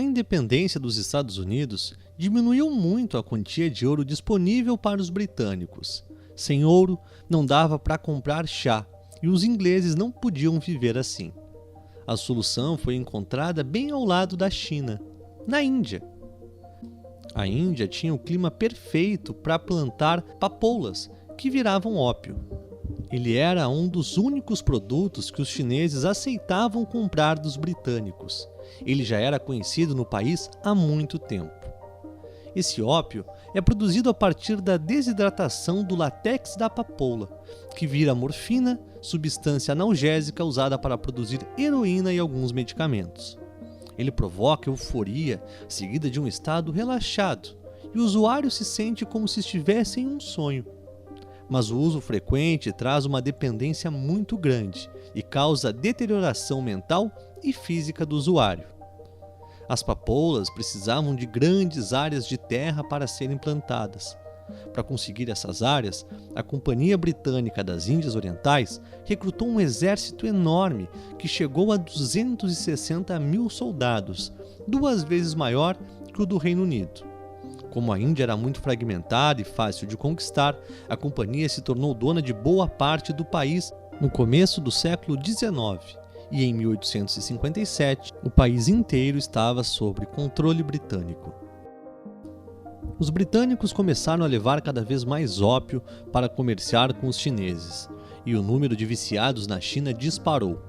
A independência dos Estados Unidos diminuiu muito a quantia de ouro disponível para os britânicos. Sem ouro, não dava para comprar chá, e os ingleses não podiam viver assim. A solução foi encontrada bem ao lado da China, na Índia. A Índia tinha o clima perfeito para plantar papoulas, que viravam ópio. Ele era um dos únicos produtos que os chineses aceitavam comprar dos britânicos. Ele já era conhecido no país há muito tempo. Esse ópio é produzido a partir da desidratação do látex da papoula, que vira morfina, substância analgésica usada para produzir heroína e alguns medicamentos. Ele provoca euforia, seguida de um estado relaxado, e o usuário se sente como se estivesse em um sonho. Mas o uso frequente traz uma dependência muito grande e causa deterioração mental e física do usuário. As papoulas precisavam de grandes áreas de terra para serem plantadas. Para conseguir essas áreas, a Companhia Britânica das Índias Orientais recrutou um exército enorme que chegou a 260 mil soldados, 2 vezes maior que o do Reino Unido. Como a Índia era muito fragmentada e fácil de conquistar, a companhia se tornou dona de boa parte do país no começo do século XIX, e em 1857 o país inteiro estava sob controle britânico. Os britânicos começaram a levar cada vez mais ópio para comerciar com os chineses, e o número de viciados na China disparou.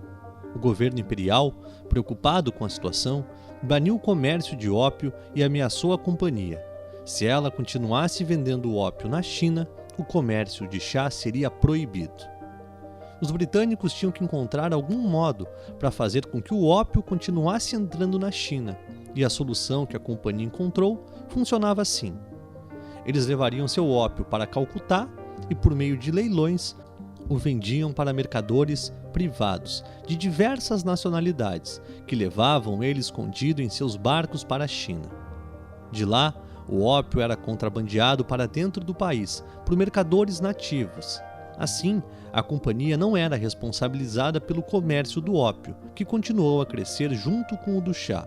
O governo imperial, preocupado com a situação, baniu o comércio de ópio e ameaçou a companhia. Se ela continuasse vendendo ópio na China, o comércio de chá seria proibido. Os britânicos tinham que encontrar algum modo para fazer com que o ópio continuasse entrando na China, e a solução que a companhia encontrou funcionava assim. Eles levariam seu ópio para Calcutá e, por meio de leilões, o vendiam para mercadores privados de diversas nacionalidades, que levavam ele escondido em seus barcos para a China. De lá, o ópio era contrabandeado para dentro do país por mercadores nativos. Assim, a companhia não era responsabilizada pelo comércio do ópio, que continuou a crescer junto com o do chá.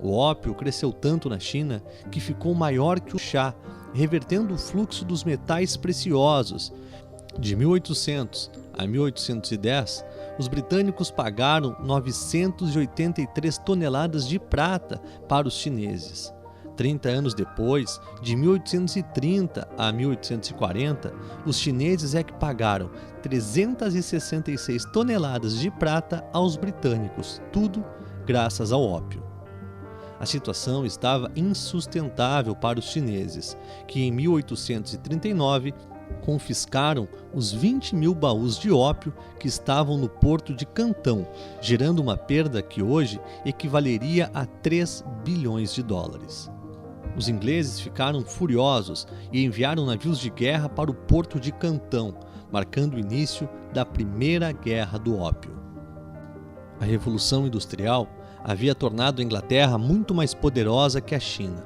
O ópio cresceu tanto na China que ficou maior que o chá, revertendo o fluxo dos metais preciosos. De 1800 a 1810, os britânicos pagaram 983 toneladas de prata para os chineses. 30 anos depois, de 1830 a 1840, os chineses é que pagaram 366 toneladas de prata aos britânicos, tudo graças ao ópio. A situação estava insustentável para os chineses, que em 1839 confiscaram os 20 mil baús de ópio que estavam no porto de Cantão, gerando uma perda que hoje equivaleria a 3 bilhões de dólares. Os ingleses ficaram furiosos e enviaram navios de guerra para o porto de Cantão, marcando o início da Primeira Guerra do Ópio. A Revolução Industrial havia tornado a Inglaterra muito mais poderosa que a China.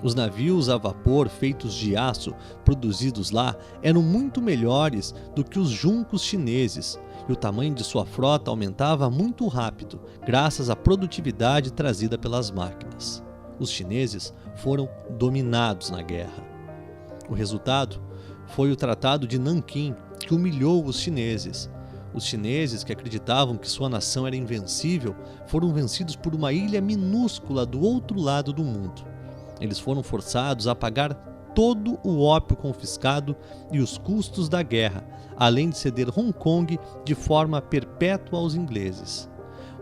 Os navios a vapor feitos de aço produzidos lá eram muito melhores do que os juncos chineses, e o tamanho de sua frota aumentava muito rápido, graças à produtividade trazida pelas máquinas. Os chineses foram dominados na guerra. O resultado foi o Tratado de Nanquim, que humilhou os chineses. Os chineses, que acreditavam que sua nação era invencível, foram vencidos por uma ilha minúscula do outro lado do mundo. Eles foram forçados a pagar todo o ópio confiscado e os custos da guerra, além de ceder Hong Kong de forma perpétua aos ingleses.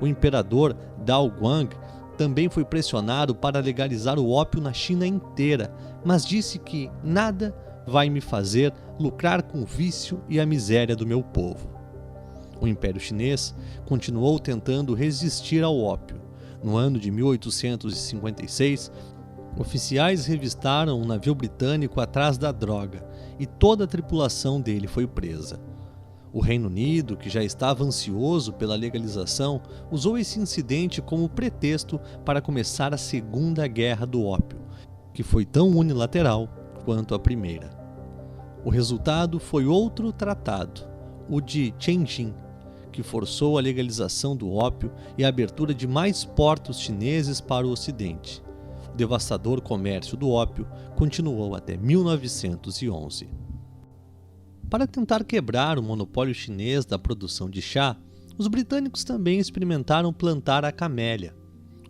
O imperador Dao Guang também foi pressionado para legalizar o ópio na China inteira, mas disse que nada vai me fazer lucrar com o vício e a miséria do meu povo. O Império Chinês continuou tentando resistir ao ópio. No ano de 1856, oficiais revistaram um navio britânico atrás da droga e toda a tripulação dele foi presa. O Reino Unido, que já estava ansioso pela legalização, usou esse incidente como pretexto para começar a Segunda Guerra do Ópio, que foi tão unilateral quanto a primeira. O resultado foi outro tratado, o de Tianjin, que forçou a legalização do ópio e a abertura de mais portos chineses para o Ocidente. O devastador comércio do ópio continuou até 1911. Para tentar quebrar o monopólio chinês da produção de chá, os britânicos também experimentaram plantar a camélia.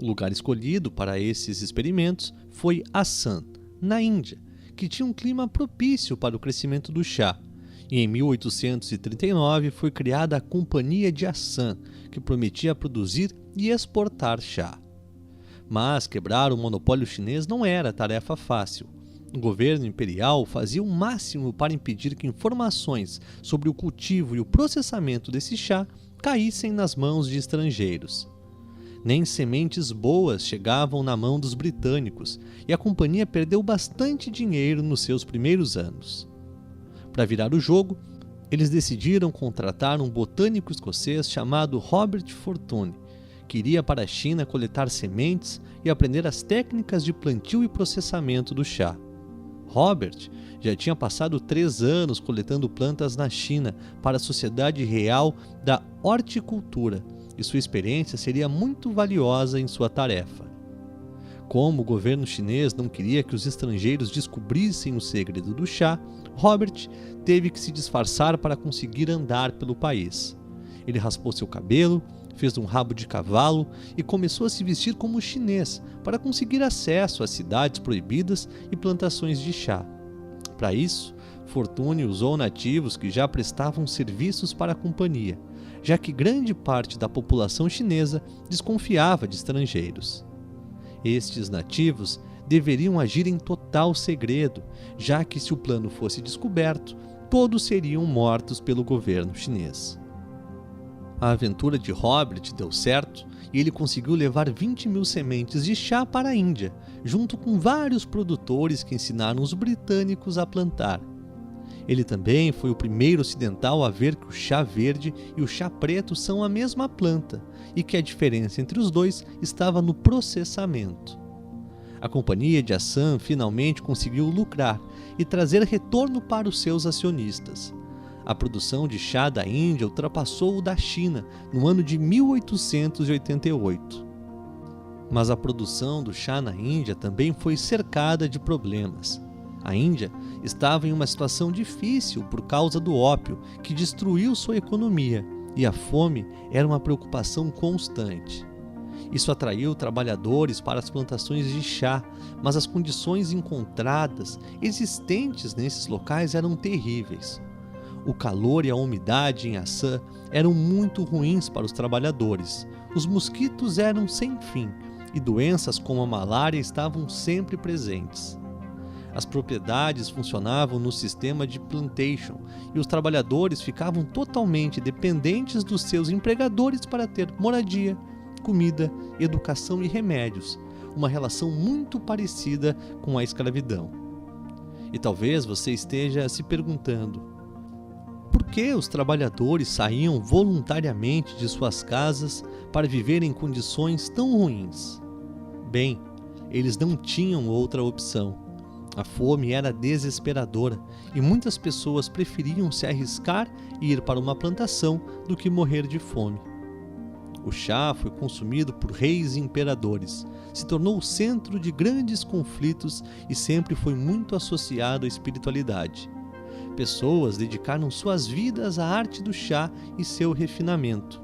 O lugar escolhido para esses experimentos foi Assam, na Índia, que tinha um clima propício para o crescimento do chá. E em 1839 foi criada a Companhia de Assam, que prometia produzir e exportar chá. Mas quebrar o monopólio chinês não era tarefa fácil. O governo imperial fazia o máximo para impedir que informações sobre o cultivo e o processamento desse chá caíssem nas mãos de estrangeiros. Nem sementes boas chegavam na mão dos britânicos e a companhia perdeu bastante dinheiro nos seus primeiros anos. Para virar o jogo, eles decidiram contratar um botânico escocês chamado Robert Fortune, que iria para a China coletar sementes e aprender as técnicas de plantio e processamento do chá. Robert já tinha passado 3 anos coletando plantas na China para a Sociedade Real da Horticultura, e sua experiência seria muito valiosa em sua tarefa. Como o governo chinês não queria que os estrangeiros descobrissem o segredo do chá, Robert teve que se disfarçar para conseguir andar pelo país. Ele raspou seu cabelo, fez um rabo de cavalo e começou a se vestir como chinês para conseguir acesso às cidades proibidas e plantações de chá. Para isso, Fortune usou nativos que já prestavam serviços para a companhia, já que grande parte da população chinesa desconfiava de estrangeiros. Estes nativos deveriam agir em total segredo, já que se o plano fosse descoberto, todos seriam mortos pelo governo chinês. A aventura de Robert deu certo e ele conseguiu levar 20.000 sementes de chá para a Índia, junto com vários produtores que ensinaram os britânicos a plantar. Ele também foi o primeiro ocidental a ver que o chá verde e o chá preto são a mesma planta e que a diferença entre os dois estava no processamento. A Companhia de Assam finalmente conseguiu lucrar e trazer retorno para os seus acionistas. A produção de chá da Índia ultrapassou o da China no ano de 1888. Mas a produção do chá na Índia também foi cercada de problemas. A Índia estava em uma situação difícil por causa do ópio, que destruiu sua economia, e a fome era uma preocupação constante. Isso atraiu trabalhadores para as plantações de chá, mas as condições encontradas, existentes nesses locais, eram terríveis. O calor e a umidade em Assam eram muito ruins para os trabalhadores. Os mosquitos eram sem fim, e doenças como a malária estavam sempre presentes. As propriedades funcionavam no sistema de plantation e os trabalhadores ficavam totalmente dependentes dos seus empregadores para ter moradia, comida, educação e remédios, uma relação muito parecida com a escravidão. E talvez você esteja se perguntando: por que os trabalhadores saíam voluntariamente de suas casas para viver em condições tão ruins? Bem, eles não tinham outra opção. A fome era desesperadora e muitas pessoas preferiam se arriscar e ir para uma plantação do que morrer de fome. O chá foi consumido por reis e imperadores, se tornou o centro de grandes conflitos e sempre foi muito associado à espiritualidade. Pessoas dedicaram suas vidas à arte do chá e seu refinamento.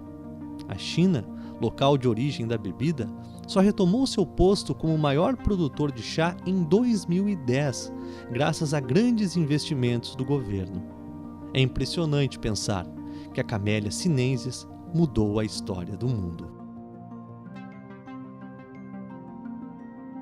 A China, local de origem da bebida, só retomou seu posto como o maior produtor de chá em 2010, graças a grandes investimentos do governo. É impressionante pensar que a Camellia sinensis mudou a história do mundo.